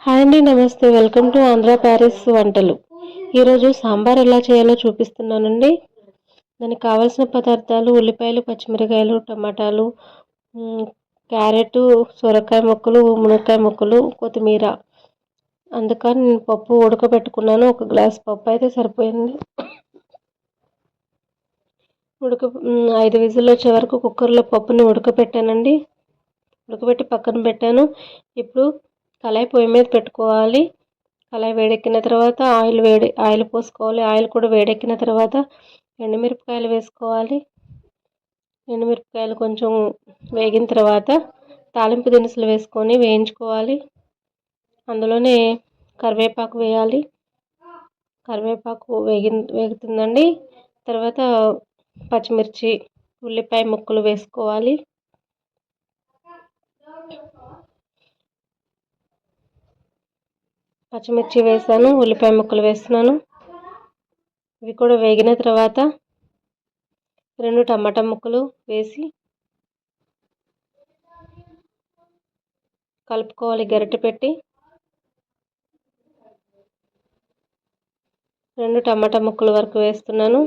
Hi అండి, నమస్తే. Welcome to Andhra Paris వంటలు. ఈరోజు సాంబార్ ఎలా చేయాలో చూపిస్తున్నానండి. దానికి కావాల్సిన పదార్థాలు: ఉల్లిపాయలు, పచ్చిమిరకాయలు, టమాటాలు, క్యారెట్, సొరకాయ ముక్కలు, మునక్కాయ ముక్కలు, కొత్తిమీర. అందుకని నేను పప్పు ఉడకబెట్టుకున్నాను. ఒక గ్లాస్ పప్పు అయితే సరిపోయింది. 5 విజిల్ వచ్చే వరకు కుక్కర్లో పప్పుని ఉడకబెట్టానండి. ఉడకబెట్టి పక్కన పెట్టాను. ఇప్పుడు కళాయి పొయ్యి మీద పెట్టుకోవాలి. కళాయి వేడెక్కిన తర్వాత ఆయిల్ పోసుకోవాలి. ఆయిల్ కూడా వేడెక్కిన తర్వాత ఎండుమిరపకాయలు వేసుకోవాలి. ఎండుమిరపకాయలు కొంచెం వేగిన తర్వాత తాలింపు దినుసులు వేసుకొని వేయించుకోవాలి. అందులోనే కరివేపాకు వేయాలి. కరివేపాకు వేగుతుందండి. తర్వాత పచ్చిమిర్చి, ఉల్లిపాయ ముక్కలు వేసుకోవాలి. పచ్చిమిర్చి వేసాను, ఉల్లిపాయ ముక్కలు వేస్తున్నాను. ఇవి కూడా వేగిన తర్వాత 2 టమాటా ముక్కలు వేసి కలుపుకోవాలి. గరిటె పెట్టి 2 టమాటా ముక్కల వరకు వేస్తున్నాను.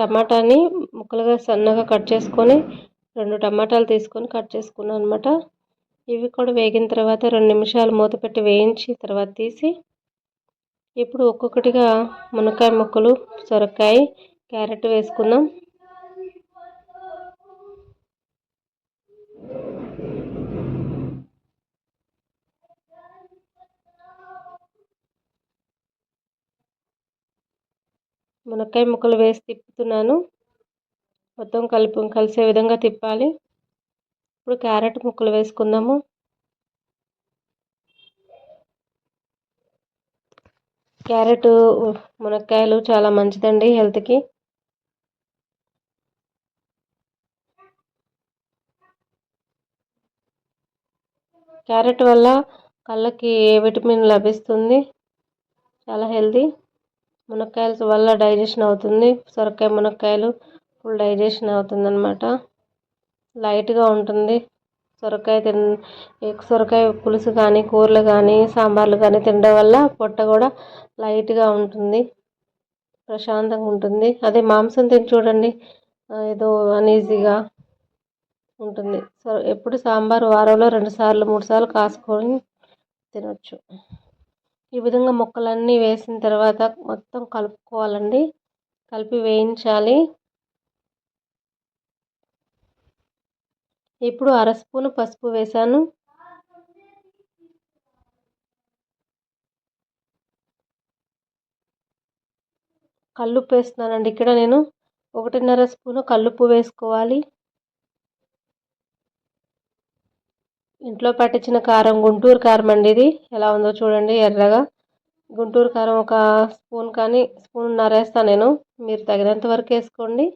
టమాటాని ముక్కలుగా సన్నగా కట్ చేసుకొని 2 టమాటాలు తీసుకొని కట్ చేసుకున్నాను అనమాట. ఇవి కూడా వేగిన తర్వాత 2 నిమిషాలు మూత పెట్టి వేయించి తర్వాత తీసి ఇప్పుడు ఒక్కొక్కటిగా మునక్కాయ ముక్కలు, సొరకాయ, క్యారెట్ వేసుకుందాం. మునక్కాయ ముక్కలు వేసి తిప్పుతున్నాను. మొత్తం కలిసే విధంగా తిప్పాలి. ఇప్పుడు క్యారెట్ ముక్కలు వేసుకుందాము. క్యారెట్, మునక్కాయలు చాలా మంచిదండి హెల్త్కి. క్యారెట్ వల్ల కళ్ళకి విటమిన్ లభిస్తుంది, చాలా హెల్తీ. మునక్కాయల వల్ల డైజెషన్ అవుతుంది. సొరకాయ, మునక్కాయలు ఫుల్ డైజెషన్ అవుతుంది అన్నమాట. లైట్గా ఉంటుంది. సొరకాయ పులుసు కానీ, కూరలు కానీ, సాంబార్లు కానీ తినడం వల్ల పొట్ట కూడా లైట్గా ఉంటుంది, ప్రశాంతంగా ఉంటుంది. అదే మాంసం తిని చూడండి, ఏదో అనీజీగా ఉంటుంది. ఎప్పుడు సాంబార్ వారంలో 2 సార్లు 3 సార్లు కాసుకొని తినొచ్చు. ఈ విధంగా ముక్కలన్నీ వేసిన తర్వాత మొత్తం కలుపుకోవాలండి. కలిపి వేయించాలి. ఇప్పుడు 1/2 స్పూను పసుపు వేసాను. కల్లుప్పు వేస్తున్నానండి. ఇక్కడ నేను 1.5 స్పూను కల్లుప్పు వేసుకోవాలి. ఇంట్లో పట్టించిన కారం, గుంటూరు కారం అండి ఇది. ఎలా ఉందో చూడండి, ఎర్రగా. గుంటూరు కారం ఒక స్పూన్ కానీ స్పూన్నర వేస్తాను నేను. మీరు తగినంత వరకు వేసుకోండి.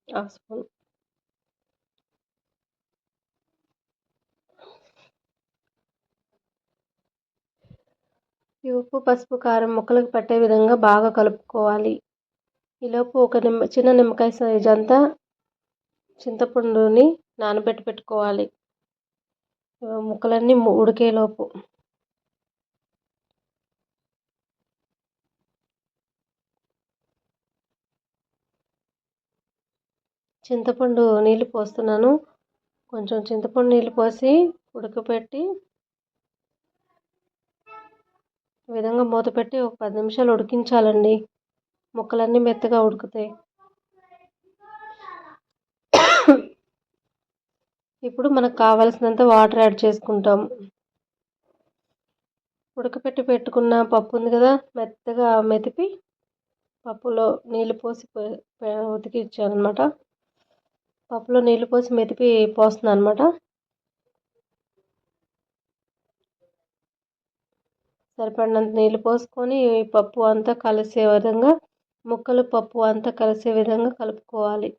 1/2 స్పూన్. ఈ ఉప్పు, పసుపు, కారం ముక్కలకు పట్టే విధంగా బాగా కలుపుకోవాలి. ఈలోపు ఒక చిన్న నిమ్మకాయ సైజ్ అంతా చింతపండుని నానబెట్టి పెట్టుకోవాలి, ముక్కలన్నీ ఉడికేలోపు. చింతపండు నీళ్ళు పోస్తున్నాను. కొంచెం చింతపండు నీళ్ళు పోసి ఉడకపెట్టి ఈ విధంగా మూత పెట్టి ఒక 10 నిమిషాలు ఉడికించాలండి. ముక్కలన్నీ మెత్తగా ఉడుకుతాయి. ఇప్పుడు మనకు కావాల్సినంత వాటర్ యాడ్ చేసుకుంటాం. ఉడకపెట్టి పెట్టుకున్న పప్పు ఉంది కదా, మెత్తగా మెతిపి పప్పులో నీళ్ళు పోసి ఉతికిచ్చాను అనమాట. పప్పులో నీళ్ళు పోసి మెతిపి పోస్తున్నాను అనమాట. సరిపడినంత నీళ్ళు పోసుకొని పప్పు అంతా కలిసే విధంగా, ముక్కలు పప్పు అంతా కలిసే విధంగా కలుపుకోవాలి.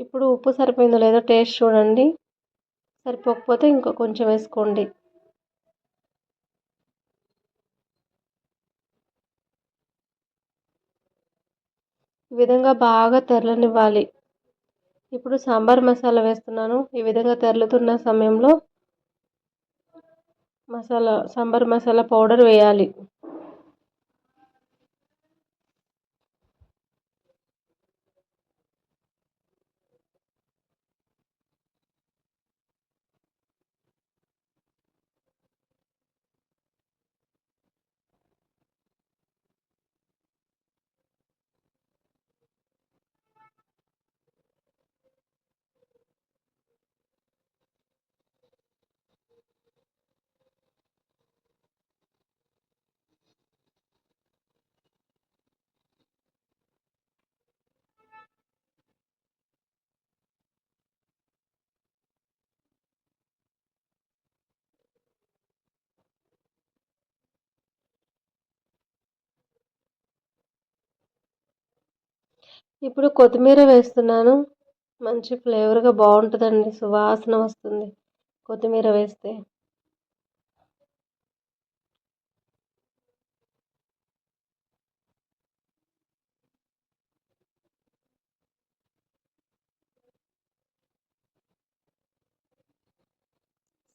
ఇప్పుడు ఉప్పు సరిపోయిందో లేదో టేస్ట్ చూడండి. సరిపోకపోతే ఇంకో కొంచెం వేసుకోండి. ఈ విధంగా బాగా తెరలనివ్వాలి. ఇప్పుడు సాంబార్ మసాలా వేస్తున్నాను. ఈ విధంగా తెరలుతున్న సమయంలో సాంబార్ మసాలా పౌడర్ వేయాలి. ఇప్పుడు కొత్తిమీర వేస్తున్నాను. మంచి ఫ్లేవర్గా బాగుంటుందండి, సువాసన వస్తుంది కొత్తిమీర వేస్తే.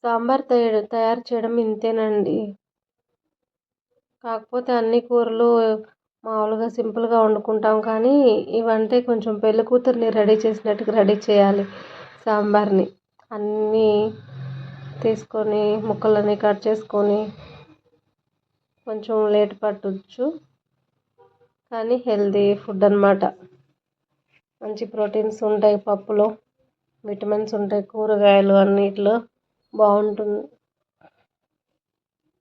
సాంబార్ తయారు చేయడం ఇంతేనండి. కాకపోతే అన్ని కూరలు మామూలుగా సింపుల్గా వండుకుంటాం, కానీ ఇవంటే కొంచెం పెళ్లి కూతుర్ని రెడీ చేసినట్టుగా రెడీ చేయాలి సాంబార్ని. అన్నీ తీసుకొని ముక్కలన్నీ కట్ చేసుకొని కొంచెం లేట్ పట్టొచ్చు, కానీ హెల్తీ ఫుడ్ అన్నమాట. మంచి ప్రోటీన్స్ ఉంటాయి పప్పులో, విటమిన్స్ ఉంటాయి కూరగాయలు అన్నిట్లో, బాగుంటుంది.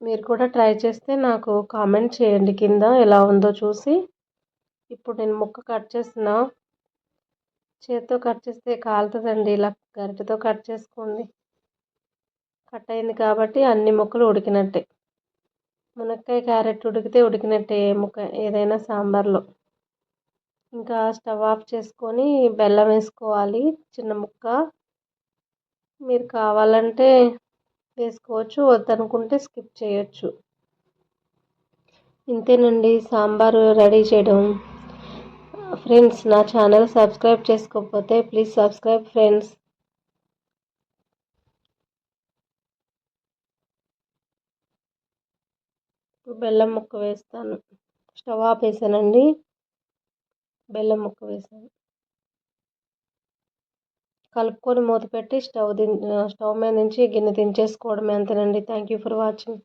మీరు కూడా ట్రై చేస్తే నాకు కామెంట్ చేయండి కింద ఎలా ఉందో చూసి. ఇప్పుడు నేను ముక్క కట్ చేసిన, చేతితో కట్ చేస్తే కాలుతుందండి, ఇలా గరిటెతో కట్ చేసుకోండి. కట్ అయింది కాబట్టి అన్ని ముక్కలు ఉడికినట్టే. మునక్కాయ క్యారెట్ ఉడికితే ఉడికినట్టే ముక్క ఏదైనా సాంబార్లో. ఇంకా స్టవ్ ఆఫ్ చేసుకొని బెల్లం వేసుకోవాలి, చిన్న ముక్క. మీరు కావాలంటే వేసుకోవచ్చు, వద్దనుకుంటే స్కిప్ చేయొచ్చు. ఇంతేనండి సాంబారు రెడీ చేయడం. ఫ్రెండ్స్, నా ఛానల్ సబ్స్క్రైబ్ చేసుకోకపోతే ప్లీజ్ సబ్స్క్రైబ్ ఫ్రెండ్స్. బెల్లం ముక్క వేస్తాను. స్టవ్ ఆపేసానండి, బెల్లం ముక్క వేసాను. కలుపుకొని మూత పెట్టి స్టవ్ మీద నుంచి గిన్నె దించేసుకోవడమే, అంతేనండి. Thank you for watching.